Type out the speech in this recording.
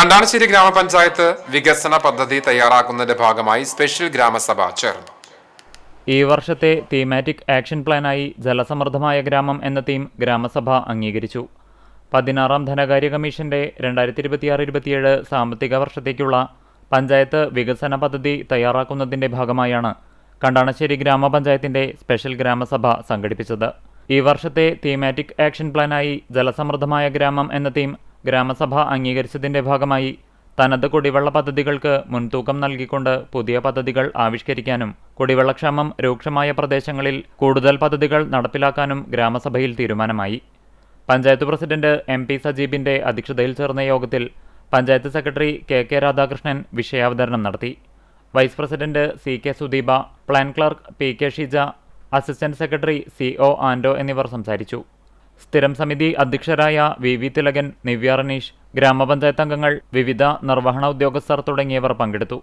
കണ്ടാണശ്ശേരി ഗ്രാമപഞ്ചായത്ത് വികസന പദ്ധതി തയ്യാറാക്കുന്നതിന്റെ ഭാഗമായി സ്പെഷ്യൽ ഗ്രാമസഭ ചേർന്നു. ഈ വർഷത്തെ തീമാറ്റിക് ആക്ഷൻ പ്ലാനായി ജലസമൃദ്ധമായ ഗ്രാമം എന്ന തീം ഗ്രാമസഭ അംഗീകരിച്ചു. 16ാം ധനകാര്യ കമ്മീഷന്റെ 2026-27 സാമ്പത്തിക വർഷത്തേക്കുള്ള പഞ്ചായത്ത് വികസന പദ്ധതി തയ്യാറാക്കുന്നതിന്റെ ഭാഗമായാണ് കണ്ടാണശ്ശേരി ഗ്രാമപഞ്ചായത്തിന്റെ സ്പെഷ്യൽ ഗ്രാമസഭ സംഘടിപ്പിച്ചത്. ഈ വർഷത്തെ തീമാറ്റിക് ആക്ഷൻ പ്ലാനായി ജലസമൃദ്ധമായ ഗ്രാമം എന്ന തീം ഗ്രാമസഭ അംഗീകരിച്ചതിന്റെ ഭാഗമായി തനത് കുടിവെള്ള പദ്ധതികൾക്ക് മുൻതൂക്കം നൽകിക്കൊണ്ട് പുതിയ പദ്ധതികൾ ആവിഷ്കരിക്കാനും കുടിവെള്ളക്ഷാമം രൂക്ഷമായ പ്രദേശങ്ങളിൽ കൂടുതൽ പദ്ധതികൾ നടപ്പിലാക്കാനും ഗ്രാമസഭയിൽ തീരുമാനമായി. പഞ്ചായത്ത് പ്രസിഡന്റ് MP സജീബിന്റെ അധ്യക്ഷതയിൽ ചേർന്ന യോഗത്തിൽ പഞ്ചായത്ത് സെക്രട്ടറി KK രാധാകൃഷ്ണൻ വിഷയാവതരണം നടത്തി. Vice president CK Sudeepa, plan clerk PK Sheeja, assistant secretary CO Ando എന്നിവർ സംസാരിച്ചു. സ്ഥിരം സമിതി അധ്യക്ഷരായ VV തിലകൻ, നിവ്യ റനീഷ്, ഗ്രാമപഞ്ചായത്ത് അംഗങ്ങൾ, വിവിധ നിർവഹണ ഉദ്യോഗസ്ഥർ തുടങ്ങിയവർ പങ്കെടുത്തു.